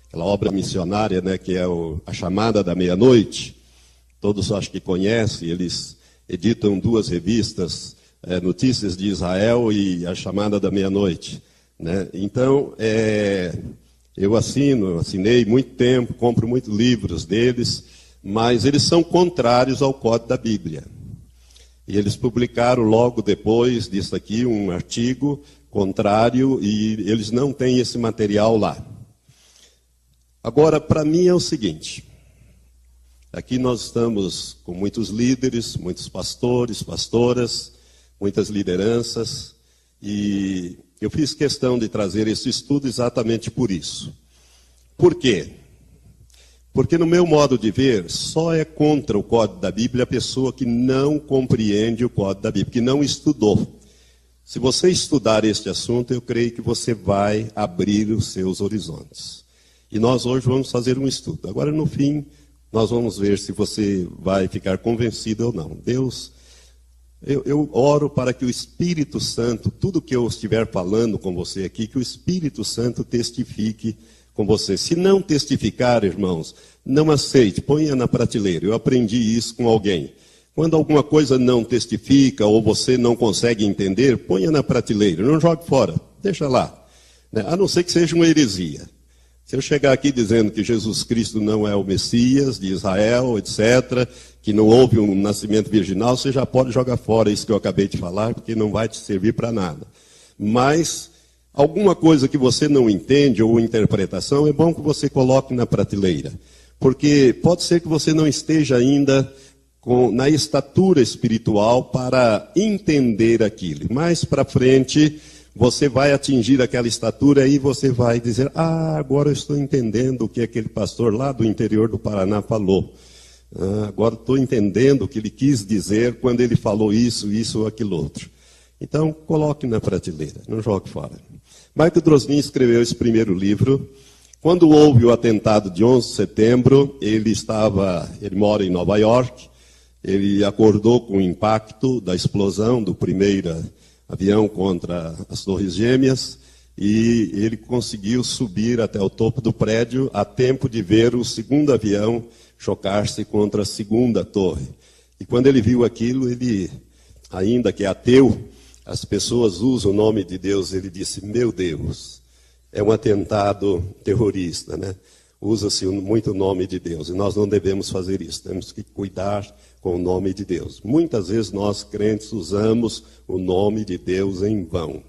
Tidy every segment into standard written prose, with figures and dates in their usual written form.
aquela obra missionária, né, que é A Chamada da Meia-Noite. Todos acho que conhecem, eles editam 2 revistas, Notícias de Israel e A Chamada da Meia-Noite, né? Então, eu assinei muito tempo, compro muitos livros deles, mas eles são contrários ao Código da Bíblia. E eles publicaram logo depois disso aqui um artigo contrário e eles não têm esse material lá. Agora, para mim é o seguinte, aqui nós estamos com muitos líderes, muitos pastores, pastoras, muitas lideranças, e eu fiz questão de trazer esse estudo exatamente por isso. Por quê? Porque no meu modo de ver, só é contra o Código da Bíblia a pessoa que não compreende o Código da Bíblia, que não estudou. Se você estudar este assunto, eu creio que você vai abrir os seus horizontes. E nós hoje vamos fazer um estudo. Agora, no fim, nós vamos ver se você vai ficar convencido ou não. Deus, eu oro para que o Espírito Santo, tudo que eu estiver falando com você aqui, que o Espírito Santo testifique com você. Se não testificar, irmãos, não aceite, ponha na prateleira. Eu aprendi isso com alguém. Quando alguma coisa não testifica ou você não consegue entender, ponha na prateleira, não jogue fora, deixa lá. A não ser que seja uma heresia. Se eu chegar aqui dizendo que Jesus Cristo não é o Messias de Israel, etc., que não houve um nascimento virginal, você já pode jogar fora isso que eu acabei de falar, porque não vai te servir para nada. Mas alguma coisa que você não entende ou interpretação, é bom que você coloque na prateleira. Porque pode ser que você não esteja ainda na estatura espiritual para entender aquilo. Mais para frente, você vai atingir aquela estatura e você vai dizer, agora eu estou entendendo o que aquele pastor lá do interior do Paraná falou. Agora estou entendendo o que ele quis dizer quando ele falou isso ou aquilo outro. Então, coloque na prateleira, não jogue fora. Michael Drosnin escreveu esse primeiro livro. Quando houve o atentado de 11 de setembro, ele mora em Nova York, ele acordou com o impacto da explosão do primeiro avião contra as Torres Gêmeas, e ele conseguiu subir até o topo do prédio a tempo de ver o segundo avião chocar-se contra a segunda torre. E quando ele viu aquilo, ele, ainda que é ateu, as pessoas usam o nome de Deus, ele disse, meu Deus, é um atentado terrorista, né? Usa-se muito o nome de Deus, e nós não devemos fazer isso, temos que cuidar com o nome de Deus. Muitas vezes nós, crentes, usamos o nome de Deus em vão.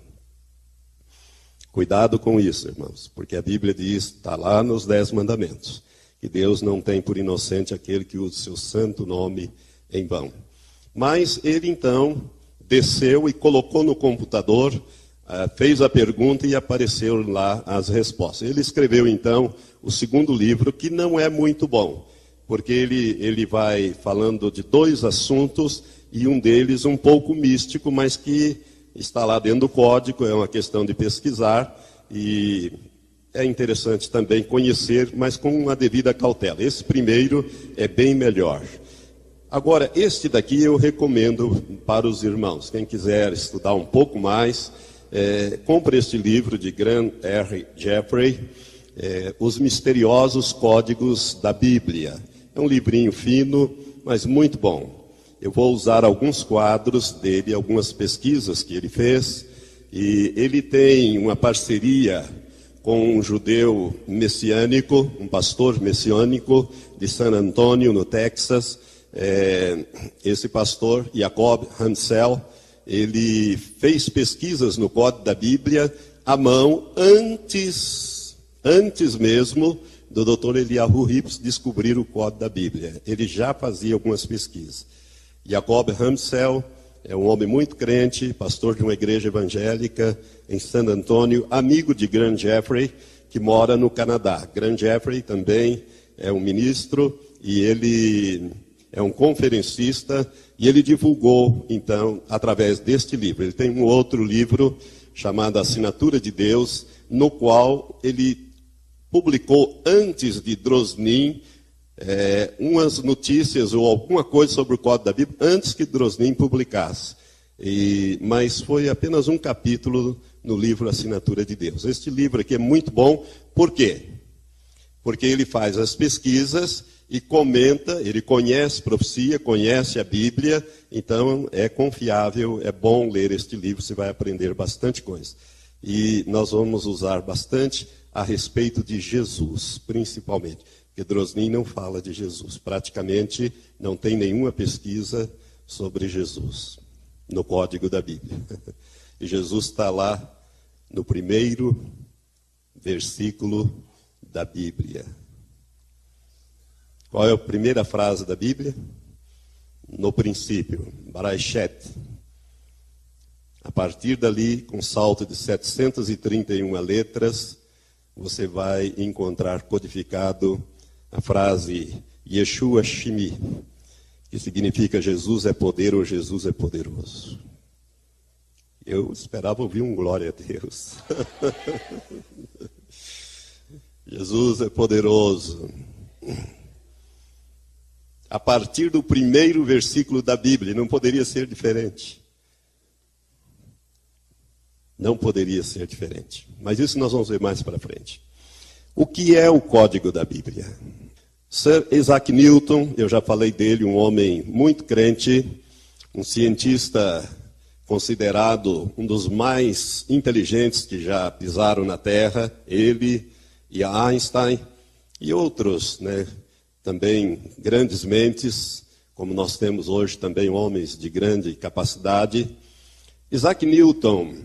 Cuidado com isso, irmãos, porque a Bíblia diz, está lá nos 10 mandamentos, que Deus não tem por inocente aquele que usa o seu santo nome em vão. Mas ele então desceu e colocou no computador, fez a pergunta e apareceu lá as respostas. Ele escreveu então o segundo livro, que não é muito bom, porque ele vai falando de 2 assuntos, e um deles um pouco místico, mas que está lá dentro do código, é uma questão de pesquisar, e é interessante também conhecer, mas com uma devida cautela. Esse primeiro é bem melhor. Agora, este daqui eu recomendo para os irmãos. Quem quiser estudar um pouco mais, compre este livro de Grant R. Jeffrey, Os Misteriosos Códigos da Bíblia. É um livrinho fino, mas muito bom. Eu vou usar alguns quadros dele, algumas pesquisas que ele fez, e ele tem uma parceria com um judeu messiânico, um pastor messiânico de San Antonio, no Texas. Esse pastor, Jacob Hansel, ele fez pesquisas no Código da Bíblia à mão antes mesmo do Dr. Eliyahu Rips descobrir o Código da Bíblia. Ele já fazia algumas pesquisas. Jacob Hansel é um homem muito crente, pastor de uma igreja evangélica em San Antonio, amigo de Grant Jeffrey, que mora no Canadá. Grant Jeffrey também é um ministro e ele é um conferencista, e ele divulgou, então, através deste livro. Ele tem um outro livro chamado Assinatura de Deus, no qual ele publicou antes de Drosnin umas notícias ou alguma coisa sobre o Código da Bíblia, antes que Drosnin publicasse. Mas foi apenas um capítulo no livro Assinatura de Deus. Este livro aqui é muito bom, por quê? porque ele faz as pesquisas e comenta, ele conhece profecia, conhece a Bíblia, então é confiável, é bom ler este livro, você vai aprender bastante coisa. E nós vamos usar bastante a respeito de Jesus, principalmente, porque Drosnin não fala de Jesus, praticamente não tem nenhuma pesquisa sobre Jesus no código da Bíblia. E Jesus está lá no primeiro versículo da Bíblia. Qual é a primeira frase da Bíblia? No princípio, Barashet. A partir dali, com salto de 731 letras, você vai encontrar codificado a frase Yeshua Shimi, que significa Jesus é poder ou Jesus é poderoso. Eu esperava ouvir um glória a Deus. Jesus é poderoso. A partir do primeiro versículo da Bíblia, não poderia ser diferente. Não poderia ser diferente. Mas isso nós vamos ver mais para frente. O que é o código da Bíblia? Sir Isaac Newton, eu já falei dele, um homem muito crente, um cientista considerado um dos mais inteligentes que já pisaram na Terra, ele e Einstein e outros, também grandes mentes, como nós temos hoje também homens de grande capacidade. Isaac Newton,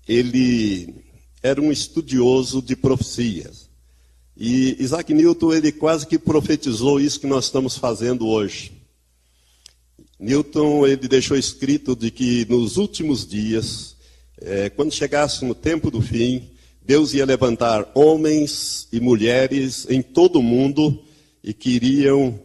ele era um estudioso de profecias. E Isaac Newton, ele quase que profetizou isso que nós estamos fazendo hoje. Newton, ele deixou escrito de que nos últimos dias, quando chegasse no tempo do fim, Deus ia levantar homens e mulheres em todo o mundo e que iriam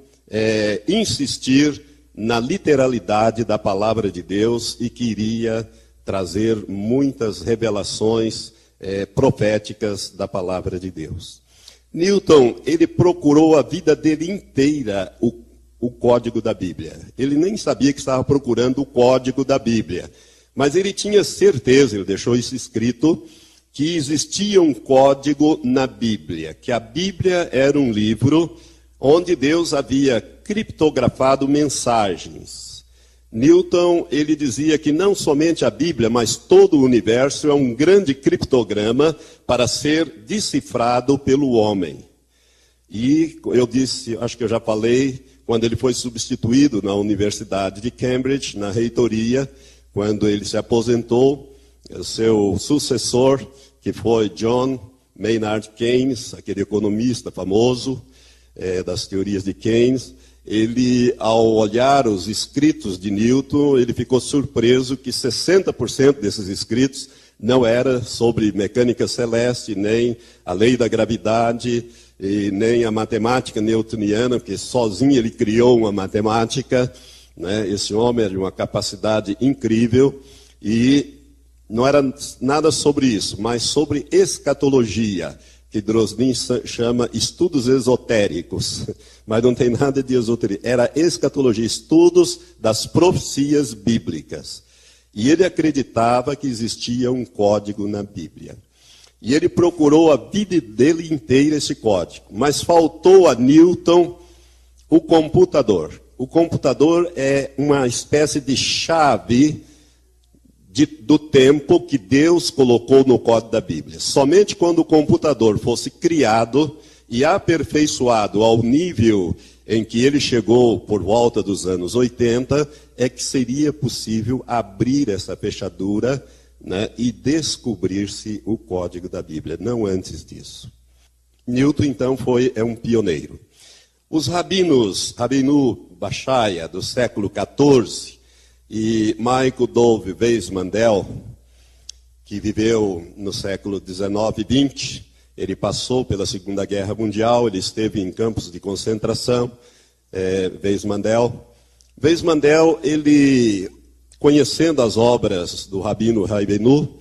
insistir na literalidade da palavra de Deus e que iria trazer muitas revelações proféticas da palavra de Deus. Newton, ele procurou a vida dele inteira o código da Bíblia. Ele nem sabia que estava procurando o código da Bíblia, mas ele tinha certeza, ele deixou isso escrito, que existia um código na Bíblia, que a Bíblia era um livro onde Deus havia criptografado mensagens. Newton, ele dizia que não somente a Bíblia, mas todo o universo é um grande criptograma para ser decifrado pelo homem. E eu disse, acho que eu já falei, quando ele foi substituído na Universidade de Cambridge, na reitoria, quando ele se aposentou, o seu sucessor, que foi John Maynard Keynes, aquele economista famoso das teorias de Keynes, ele, ao olhar os escritos de Newton, ele ficou surpreso que 60% desses escritos não era sobre mecânica celeste, nem a lei da gravidade, e nem a matemática newtoniana, porque sozinho ele criou uma matemática, Esse homem era de uma capacidade incrível, e não era nada sobre isso, mas sobre escatologia, que Drosnin chama estudos esotéricos, mas não tem nada de esoterismo. Era escatologia, estudos das profecias bíblicas. E ele acreditava que existia um código na Bíblia. E ele procurou a vida dele inteira esse código. Mas faltou a Newton o computador. O computador é uma espécie de chave do tempo que Deus colocou no código da Bíblia. Somente quando o computador fosse criado e aperfeiçoado ao nível em que ele chegou por volta dos anos 80, é que seria possível abrir essa fechadura, e descobrir-se o código da Bíblia, não antes disso. Newton, então, é um pioneiro. Os rabinos, Rabinu Bachaya, do século XIV, e Michael Dove Weizmann-Mandel, que viveu no século XIX e XX, ele passou pela Segunda Guerra Mundial, ele esteve em campos de concentração, Weizmann-Mandel. Weizmann-Mandel, ele, conhecendo as obras do Rabino Rabbeinu,